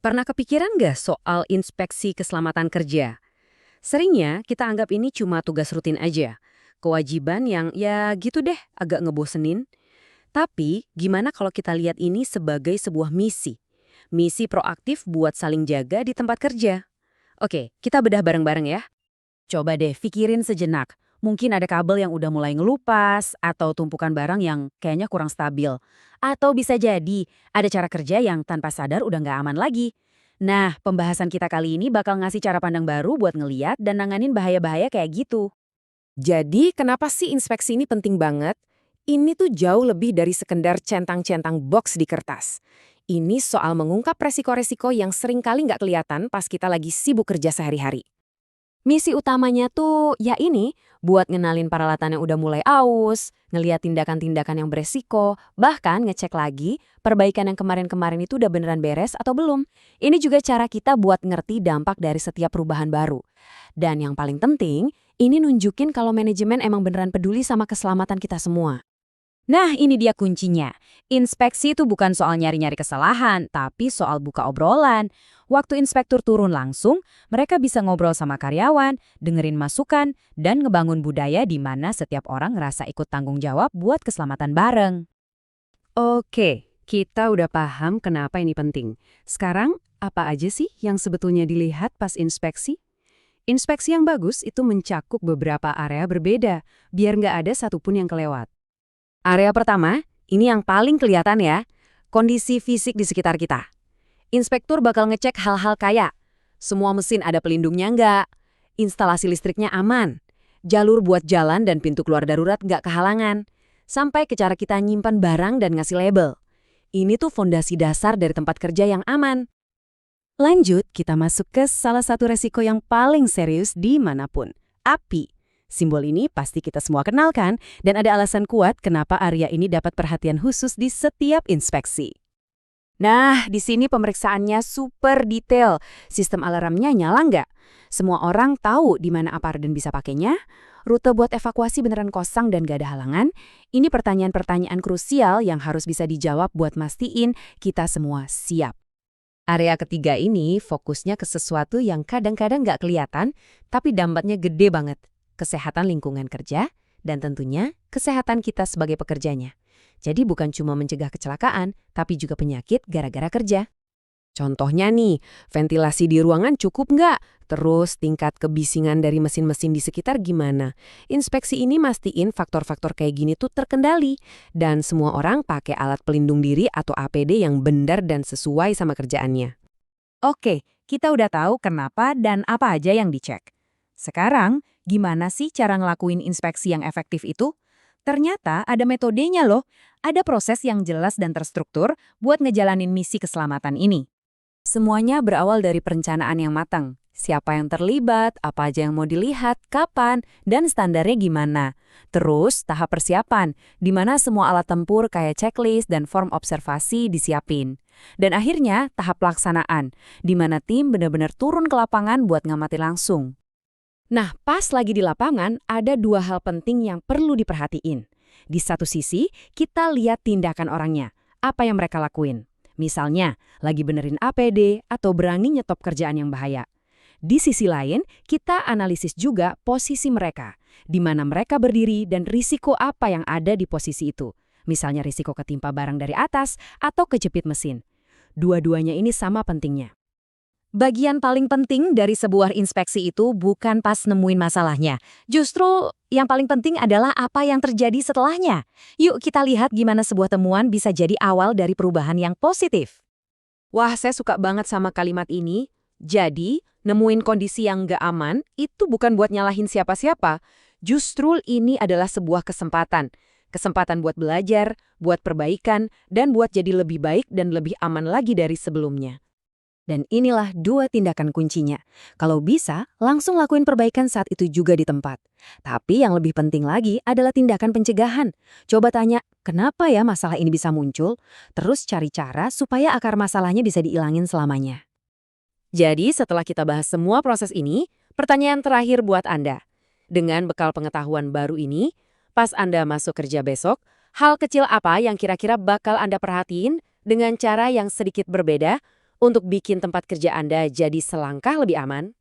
Pernah kepikiran nggak soal inspeksi keselamatan kerja? Seringnya kita anggap ini cuma tugas rutin aja. Kewajiban yang ya gitu deh, agak ngebosenin. Tapi gimana kalau kita lihat ini sebagai sebuah misi? Misi proaktif buat saling jaga di tempat kerja. Oke, kita bedah bareng-bareng ya. Coba deh pikirin sejenak. Mungkin ada kabel yang udah mulai ngelupas, atau tumpukan barang yang kayaknya kurang stabil. Atau bisa jadi ada cara kerja yang tanpa sadar udah nggak aman lagi. Nah, pembahasan kita kali ini bakal ngasih cara pandang baru buat ngeliat dan nanganin bahaya-bahaya kayak gitu. Jadi, kenapa sih inspeksi ini penting banget? Ini tuh jauh lebih dari sekedar centang-centang box di kertas. Ini soal mengungkap resiko-resiko yang sering kali nggak kelihatan pas kita lagi sibuk kerja sehari-hari. Misi utamanya tuh ya ini, buat ngenalin peralatan yang udah mulai aus, ngeliat tindakan-tindakan yang beresiko, bahkan ngecek lagi perbaikan yang kemarin-kemarin itu udah beneran beres atau belum. Ini juga cara kita buat ngerti dampak dari setiap perubahan baru. Dan yang paling penting, ini nunjukin kalau manajemen emang beneran peduli sama keselamatan kita semua. Nah, ini dia kuncinya. Inspeksi itu bukan soal nyari-nyari kesalahan, tapi soal buka obrolan. Waktu inspektur turun langsung, mereka bisa ngobrol sama karyawan, dengerin masukan, dan ngebangun budaya di mana setiap orang ngerasa ikut tanggung jawab buat keselamatan bareng. Oke, kita udah paham kenapa ini penting. Sekarang, apa aja sih yang sebetulnya dilihat pas inspeksi? Inspeksi yang bagus itu mencakup beberapa area berbeda, biar nggak ada satupun yang kelewat. Area pertama, ini yang paling kelihatan ya, kondisi fisik di sekitar kita. Inspektur bakal ngecek hal-hal kayak, semua mesin ada pelindungnya nggak, instalasi listriknya aman, jalur buat jalan dan pintu keluar darurat nggak kehalangan, sampai ke cara kita nyimpan barang dan ngasih label. Ini tuh fondasi dasar dari tempat kerja yang aman. Lanjut, kita masuk ke salah satu resiko yang paling serius dimanapun, api. Simbol ini pasti kita semua kenal kan, dan ada alasan kuat kenapa area ini dapat perhatian khusus di setiap inspeksi. Nah, di sini pemeriksaannya super detail. Sistem alarmnya nyala nggak? Semua orang tahu di mana aparat dan bisa pakainya? Rute buat evakuasi beneran kosong dan gak ada halangan? Ini pertanyaan-pertanyaan krusial yang harus bisa dijawab buat mastiin kita semua siap. Area ketiga ini fokusnya ke sesuatu yang kadang-kadang nggak kelihatan, tapi dampaknya gede banget. Kesehatan lingkungan kerja, dan tentunya kesehatan kita sebagai pekerjanya. Jadi bukan cuma mencegah kecelakaan, tapi juga penyakit gara-gara kerja. Contohnya nih, ventilasi di ruangan cukup nggak? Terus tingkat kebisingan dari mesin-mesin di sekitar gimana? Inspeksi ini mastiin faktor-faktor kayak gini tuh terkendali. Dan semua orang pakai alat pelindung diri atau APD yang benar dan sesuai sama kerjaannya. Oke, kita udah tahu kenapa dan apa aja yang dicek. Sekarang, gimana sih cara ngelakuin inspeksi yang efektif itu? Ternyata ada metodenya loh, ada proses yang jelas dan terstruktur buat ngejalanin misi keselamatan ini. Semuanya berawal dari perencanaan yang matang. Siapa yang terlibat, apa aja yang mau dilihat, kapan, dan standarnya gimana. Terus, tahap persiapan, di mana semua alat tempur kayak checklist dan form observasi disiapin. Dan akhirnya, tahap pelaksanaan, di mana tim benar-benar turun ke lapangan buat ngamati langsung. Nah, pas lagi di lapangan, ada dua hal penting yang perlu diperhatiin. Di satu sisi, kita lihat tindakan orangnya, apa yang mereka lakuin. Misalnya, lagi benerin APD atau berani nyetop kerjaan yang bahaya. Di sisi lain, kita analisis juga posisi mereka, di mana mereka berdiri dan risiko apa yang ada di posisi itu. Misalnya risiko ketimpa barang dari atas atau kejepit mesin. Dua-duanya ini sama pentingnya. Bagian paling penting dari sebuah inspeksi itu bukan pas nemuin masalahnya. Justru yang paling penting adalah apa yang terjadi setelahnya. Yuk kita lihat gimana sebuah temuan bisa jadi awal dari perubahan yang positif. Wah, saya suka banget sama kalimat ini. Jadi, nemuin kondisi yang nggak aman itu bukan buat nyalahin siapa-siapa. Justru ini adalah sebuah kesempatan. Kesempatan buat belajar, buat perbaikan, dan buat jadi lebih baik dan lebih aman lagi dari sebelumnya. Dan inilah dua tindakan kuncinya. Kalau bisa, langsung lakuin perbaikan saat itu juga di tempat. Tapi yang lebih penting lagi adalah tindakan pencegahan. Coba tanya, kenapa ya masalah ini bisa muncul? Terus cari cara supaya akar masalahnya bisa diilangin selamanya. Jadi setelah kita bahas semua proses ini, pertanyaan terakhir buat Anda. Dengan bekal pengetahuan baru ini, pas Anda masuk kerja besok, hal kecil apa yang kira-kira bakal Anda perhatiin dengan cara yang sedikit berbeda untuk bikin tempat kerja Anda jadi selangkah lebih aman?